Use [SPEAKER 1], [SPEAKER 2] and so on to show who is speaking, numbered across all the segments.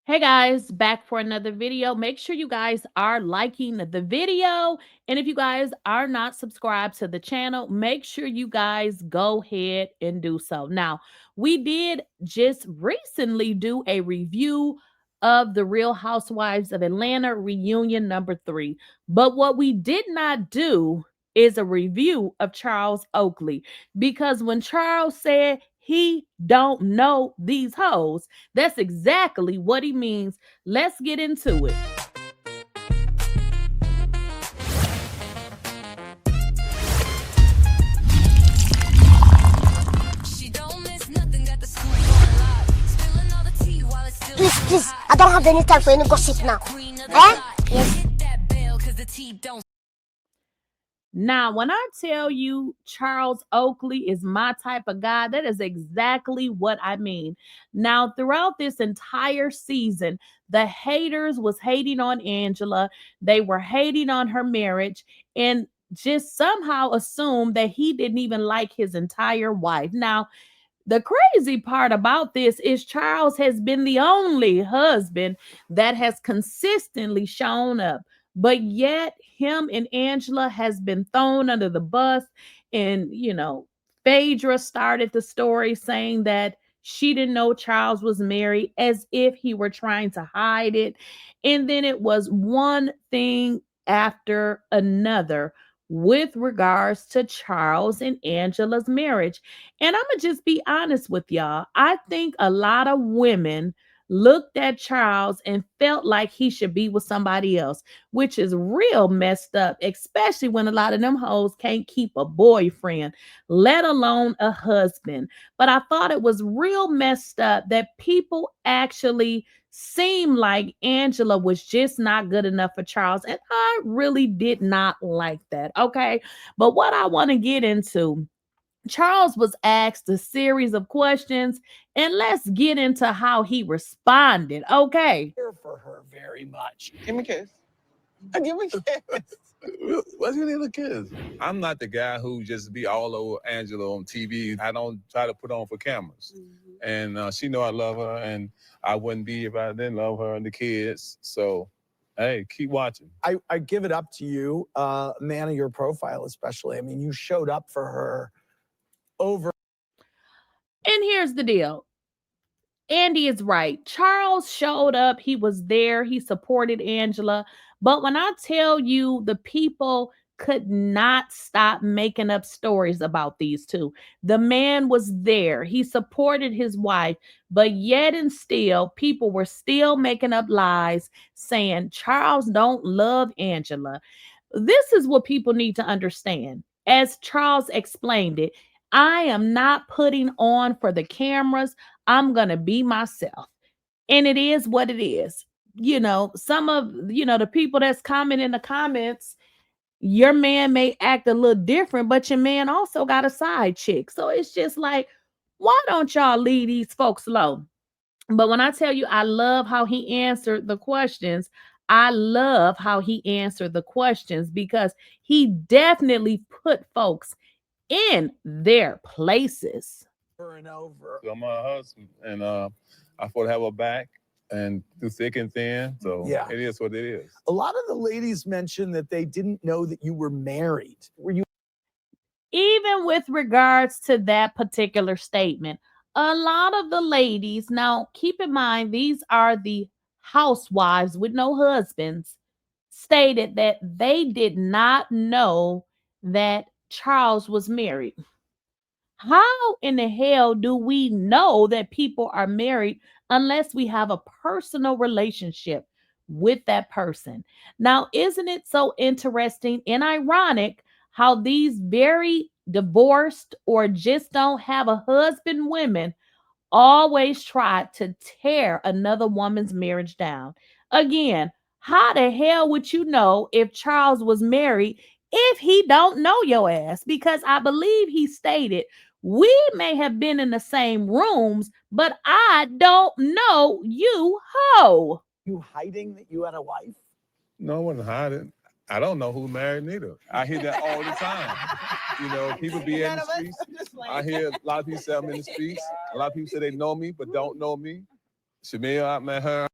[SPEAKER 1] Hey guys, back for another video. Make sure you guys are liking the video. And if you guys are not subscribed to the channel, make sure you guys go ahead and do so. Now, we did just recently do a review of the Real Housewives of Atlanta reunion number 3. But what we did not do is a review of Charles Oakley, because when Charles said he don't know these hoes, that's exactly what he means. Let's get into it.
[SPEAKER 2] Please, I don't have any time for any gossip now. Eh? Yes.
[SPEAKER 1] Now, when I tell you Charles Oakley is my type of guy, that is exactly what I mean. Now, throughout this entire season, the haters was hating on Angela. They were hating on her marriage and just somehow assumed that he didn't even like his entire wife. Now, the crazy part about this is Charles has been the only husband that has consistently shown up. But yet him and Angela has been thrown under the bus. And, Phaedra started the story saying that she didn't know Charles was married, as if he were trying to hide it. And then it was one thing after another with regards to Charles and Angela's marriage. And I'm going to just be honest with y'all. I think a lot of women looked at Charles and felt like he should be with somebody else, which is real messed up, especially when a lot of them hoes can't keep a boyfriend, let alone a husband. But I thought it was real messed up that people actually seemed like Angela was just not good enough for Charles. And I really did not like that. Okay. But what I want to get into, Charles was asked a series of questions, and let's get into how he responded. Okay.
[SPEAKER 3] Care for her very much.
[SPEAKER 4] Give me a kiss. Give me a kiss.
[SPEAKER 5] What's your little kiss? I'm not the guy who just be all over Angela on TV. I don't try to put on for cameras. And she know I love her, and I wouldn't be if I didn't love her and the kids. So, hey, keep watching.
[SPEAKER 3] I give it up to you, man of your profile especially. I mean, you showed up for her over.
[SPEAKER 1] And here's the deal. Andy is right. Charles showed up. He was there. He supported Angela. But when I tell you, the people could not stop making up stories about these two. The man was there. He supported his wife. But yet and still, people were still making up lies saying Charles don't love Angela. This is what people need to understand. As Charles explained it, I am not putting on for the cameras. I'm going to be myself. And it is what it is. Some of, the people that's commenting in the comments, your man may act a little different, but your man also got a side chick. So it's just like, why don't y'all leave these folks alone? But when I tell you, I love how he answered the questions. I love how he answered the questions because he definitely put folks in their places.
[SPEAKER 3] Over and over.
[SPEAKER 5] So I'm her husband, and I fought to have her back and through thick and thin. So
[SPEAKER 3] Yeah.
[SPEAKER 5] It is what it is.
[SPEAKER 3] A lot of the ladies mentioned that they didn't know that you were married. Were you?
[SPEAKER 1] Even with regards to that particular statement, a lot of the ladies, now keep in mind, these are the housewives with no husbands, stated that they did not know that Charles was married. How in the hell do we know that people are married unless we have a personal relationship with that person? Now, isn't it so interesting and ironic how these very divorced or just don't have a husband women always try to tear another woman's marriage down? Again, how the hell would you know if Charles was married if he don't know your ass? Because I believe he stated, we may have been in the same rooms, but I don't know you, ho.
[SPEAKER 3] You hiding that you had a wife?
[SPEAKER 5] No, I wasn't hiding. I don't know who's married neither. I hear that all the time. People be in the streets. I hear a lot of people say I'm in the streets. A lot of people say they know me, but don't know me. Shamil, I met her.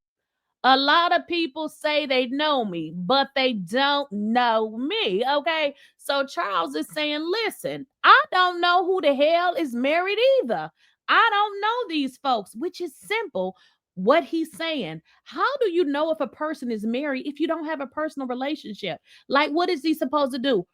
[SPEAKER 1] A lot of people say they know me, but they don't know me. Okay. So Charles is saying, listen, I don't know who the hell is married either. I don't know these folks, which is simple. What he's saying, how do you know if a person is married if you don't have a personal relationship? Like, what is he supposed to do?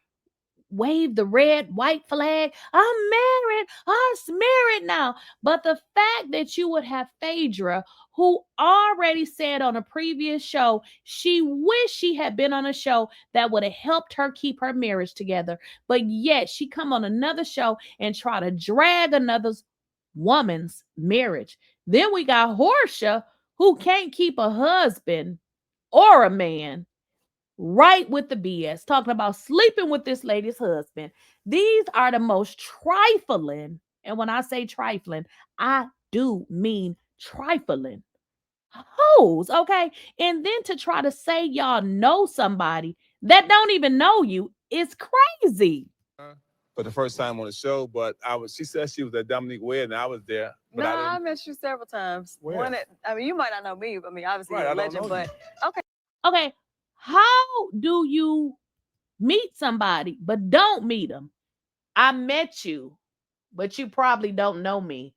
[SPEAKER 1] Wave the red, white flag. I'm married. I'm married now. But the fact that you would have Phaedra, who already said on a previous show, she wished she had been on a show that would have helped her keep her marriage together. But yet she come on another show and try to drag another woman's marriage. Then we got Porsha, who can't keep a husband or a man right with the BS, talking about sleeping with this lady's husband. These are the most trifling, and when I say trifling, I do mean trifling hoes, okay? And then to try to say y'all know somebody that don't even know you is crazy.
[SPEAKER 5] For the first time on the show, but she said she was at Dominique wedding, and I was there. But
[SPEAKER 4] No, I met you several times.
[SPEAKER 5] Where?
[SPEAKER 4] I mean, you might not know me. I mean, obviously
[SPEAKER 5] Right,
[SPEAKER 4] you're a
[SPEAKER 5] I don't
[SPEAKER 4] legend,
[SPEAKER 5] know
[SPEAKER 4] but
[SPEAKER 5] you.
[SPEAKER 4] okay.
[SPEAKER 1] Okay, how do you meet somebody but don't meet them? I met you, but you probably don't know me.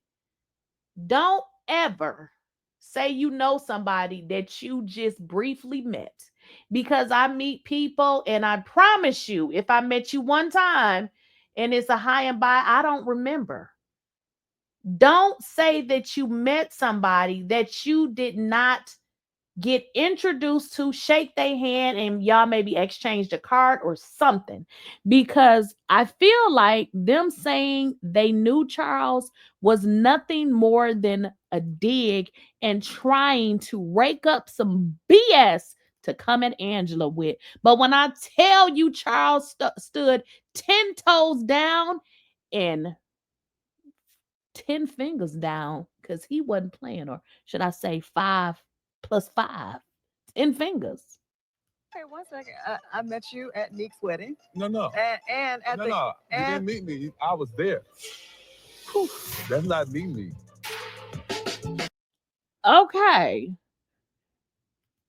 [SPEAKER 1] Don't ever say you know somebody that you just briefly met, because I meet people and I promise you, if I met you one time and it's a high and by, I don't remember. Don't say that you met somebody that you did not get introduced to, shake their hand, and y'all maybe exchanged a card or something. Because I feel like them saying they knew Charles was nothing more than a dig and trying to rake up some BS to come at Angela with. But when I tell you Charles stood 10 toes down and 10 fingers down, because he wasn't playing, or should I say 5 plus 5, 10 fingers.
[SPEAKER 4] Okay, one second. I met you at Nick's wedding.
[SPEAKER 5] No.
[SPEAKER 4] And at
[SPEAKER 5] No,
[SPEAKER 4] the
[SPEAKER 5] no. You
[SPEAKER 4] and
[SPEAKER 5] didn't meet me. I was there. Whew. That's not me.
[SPEAKER 1] Okay.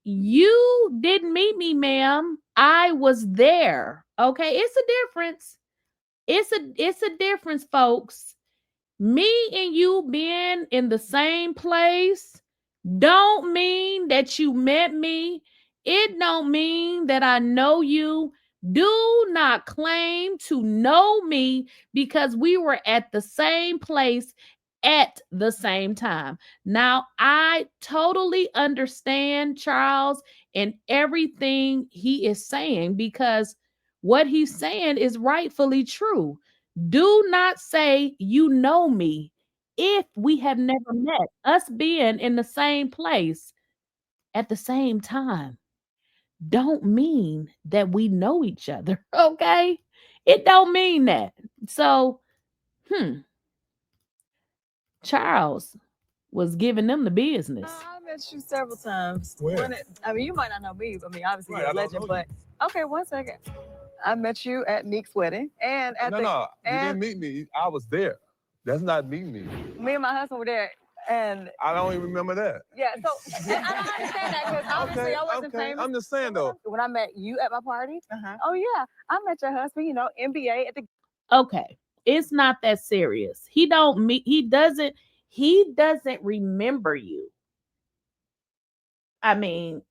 [SPEAKER 1] You didn't meet me, ma'am. I was there. Okay. It's a difference. It's a difference, folks. Me and you being in the same place don't mean that you met me. It don't mean that I know you. Do not claim to know me because we were at the same place at the same time. Now, I totally understand Charles and everything he is saying, because what he's saying is rightfully true. Do not say you know me if we have never met. Us being in the same place at the same time don't mean that we know each other, okay? It don't mean that. So, Charles was giving them the business.
[SPEAKER 4] I met you several times.
[SPEAKER 5] Where?
[SPEAKER 4] I mean, you might not know me. I mean, obviously
[SPEAKER 5] Right,
[SPEAKER 4] you're a
[SPEAKER 5] I don't
[SPEAKER 4] legend,
[SPEAKER 5] know
[SPEAKER 4] but okay, one second. I met you at Nick's wedding, and at
[SPEAKER 5] No. You didn't meet me. I was there. That's not me.
[SPEAKER 4] me and my husband were there, and
[SPEAKER 5] I don't even remember that.
[SPEAKER 4] yeah. So and I don't understand that because obviously I wasn't famous.
[SPEAKER 5] I'm just saying though.
[SPEAKER 4] When I met you at my party, oh yeah, I met your husband. You know, NBA at the.
[SPEAKER 1] Okay. It's not that serious. He doesn't remember you. I mean,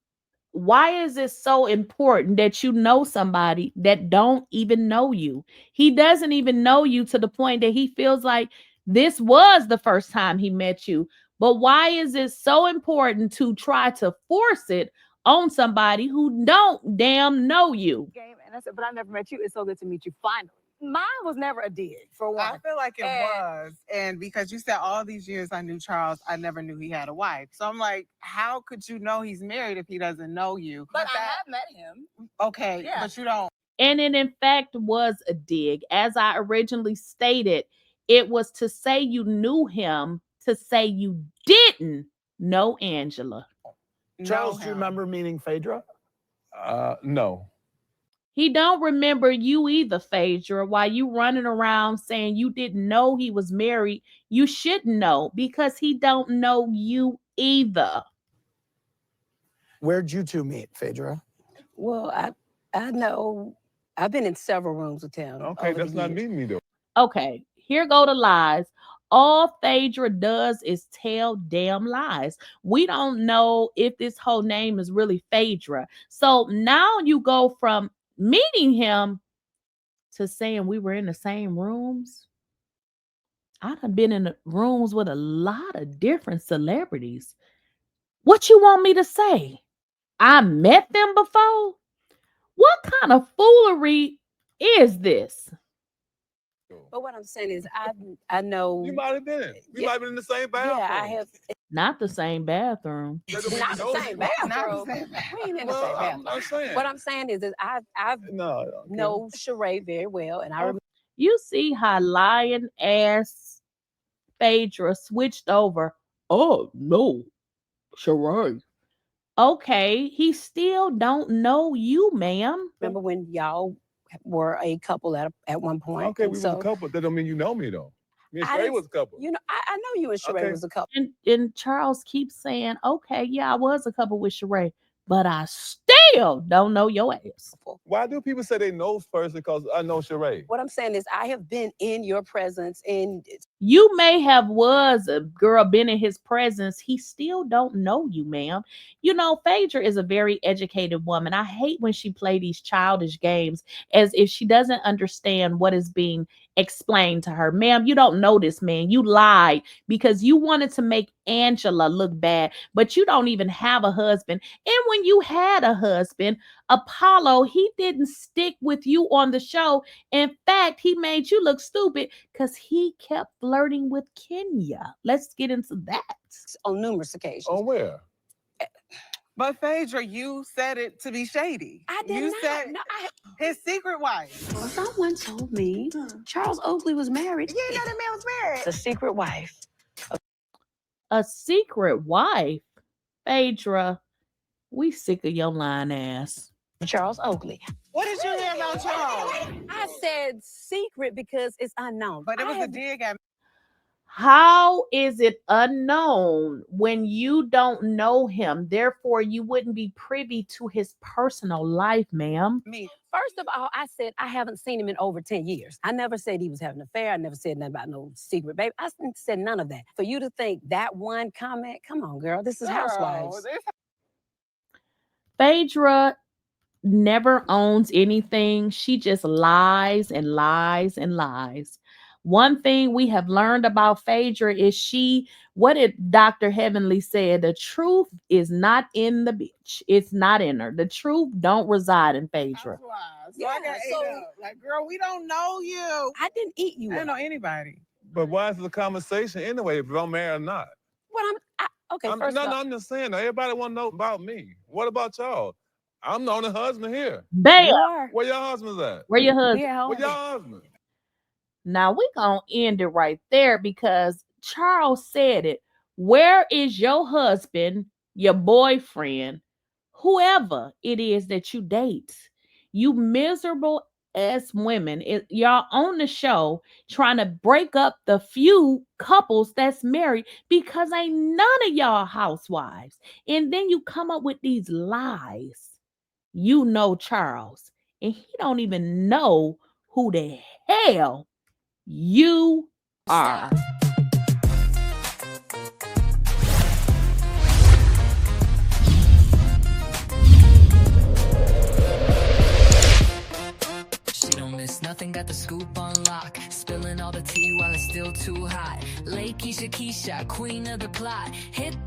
[SPEAKER 1] why is it so important that you know somebody that don't even know you? He doesn't even know you to the point that he feels like this was the first time he met you. But why is it so important to try to force it on somebody who don't damn know you?
[SPEAKER 4] Game, and I said, but I never met you. It's so good to meet you finally. Mine was never a dig, for one.
[SPEAKER 6] I feel like it was. And because you said all these years I knew Charles, I never knew he had a wife. So I'm like, how could you know he's married if he doesn't know you?
[SPEAKER 4] But I have met him.
[SPEAKER 6] Okay,
[SPEAKER 4] Yeah.
[SPEAKER 6] but you don't.
[SPEAKER 1] And it, in fact, was a dig. As I originally stated, it was to say you knew him, to say you didn't know Angela.
[SPEAKER 3] Charles, do you remember meeting Phaedra?
[SPEAKER 5] No.
[SPEAKER 1] He don't remember you either, Phaedra. While you running around saying you didn't know he was married, you shouldn't know because he don't know you either.
[SPEAKER 3] Where'd you two meet, Phaedra?
[SPEAKER 7] Well, I know I've been in several rooms with him.
[SPEAKER 5] Okay, that's not meeting me though.
[SPEAKER 1] Okay, here go the lies. All Phaedra does is tell damn lies. We don't know if this whole name is really Phaedra. So now you go from meeting him to saying we were in the same rooms. I've been in the rooms with a lot of different celebrities. What you want me to say? I met them before? What kind of foolery is this?
[SPEAKER 7] But what I'm saying is, I know.
[SPEAKER 5] You might have been. We
[SPEAKER 7] Yeah.
[SPEAKER 5] might have been in the same bathroom.
[SPEAKER 7] Yeah, I have.
[SPEAKER 1] Not the same bathroom.
[SPEAKER 7] Not the same bathroom. We ain't in the same bathroom.
[SPEAKER 5] I'm saying.
[SPEAKER 7] What I'm saying is I've know Sheree very well, and I remember.
[SPEAKER 1] You see how lying ass Phaedra switched over. Oh no, Sheree. Okay, he still don't know you, ma'am.
[SPEAKER 7] Remember when y'all were a couple at one point?
[SPEAKER 5] Okay, we was a couple. That don't mean you know me though. Me and Sheree was a couple.
[SPEAKER 7] You know, I know you and Sheree was a couple.
[SPEAKER 1] And Charles keeps saying, okay, yeah, I was a couple with Sheree, but I still don't know your ass.
[SPEAKER 5] Why do people say they know first? Because I know Sheree.
[SPEAKER 7] What I'm saying is I have been in your presence, and
[SPEAKER 1] you may have was a girl been in his presence. He still don't know you, ma'am. You know, Phaedra is a very educated woman. I hate when she play these childish games as if she doesn't understand what is being explained to her. Ma'am, you don't know this man. You lied because you wanted to make Angela look bad, but you don't even have a husband. And when you had a husband, Apollo, he didn't stick with you on the show. In fact, he made you look stupid because he kept flirting with Kenya. Let's get into that.
[SPEAKER 7] On numerous occasions.
[SPEAKER 5] On where?
[SPEAKER 6] But Phaedra, you said it to be shady.
[SPEAKER 7] I did
[SPEAKER 6] you
[SPEAKER 7] not.
[SPEAKER 6] Said
[SPEAKER 7] no,
[SPEAKER 6] his secret wife.
[SPEAKER 7] Well, someone told me Charles Oakley was married.
[SPEAKER 6] You didn't know that man was married.
[SPEAKER 7] It's a secret wife.
[SPEAKER 1] A secret wife? Phaedra, we sick of your lying ass.
[SPEAKER 7] Charles Oakley.
[SPEAKER 6] What did you hear about Charles?
[SPEAKER 7] I said secret because it's unknown.
[SPEAKER 6] But it was a dig at me.
[SPEAKER 1] How is it unknown when you don't know him? Therefore, you wouldn't be privy to his personal life, ma'am.
[SPEAKER 6] Me.
[SPEAKER 7] First of all, I said I haven't seen him in over 10 years. I never said he was having an affair. I never said nothing about no secret baby. I said none of that. For you to think that one comment, come on, girl, this is Housewives.
[SPEAKER 1] Phaedra never owns anything. She just lies and lies and lies. One thing we have learned about Phaedra is what did Dr. Heavenly say? The truth is not in the bitch. It's not in her. The truth don't reside in Phaedra.
[SPEAKER 6] Yeah, I got ate up. Like, girl, we don't know you.
[SPEAKER 7] I didn't eat you.
[SPEAKER 6] I don't know anybody.
[SPEAKER 5] But why is the conversation anyway if I'm married or not?
[SPEAKER 7] Well, okay, first of all.
[SPEAKER 5] I'm just saying, everybody want to know about me. What about y'all? I'm the only husband here.
[SPEAKER 1] Bam!
[SPEAKER 5] Where your husband's at?
[SPEAKER 1] Where your husband?
[SPEAKER 5] Where your husband?
[SPEAKER 1] Now we're going to end it right there because Charles said it. Where is your husband, your boyfriend, whoever it is that you date? You miserable ass women. Y'all on the show trying to break up the few couples that's married because ain't none of y'all housewives. And then you come up with these lies. You know Charles, and he don't even know who the hell you are.
[SPEAKER 8] She don't miss nothing, got the scoop on lock. Spilling all the tea while it's still too hot. Lake Keisha, queen of the plot. Hit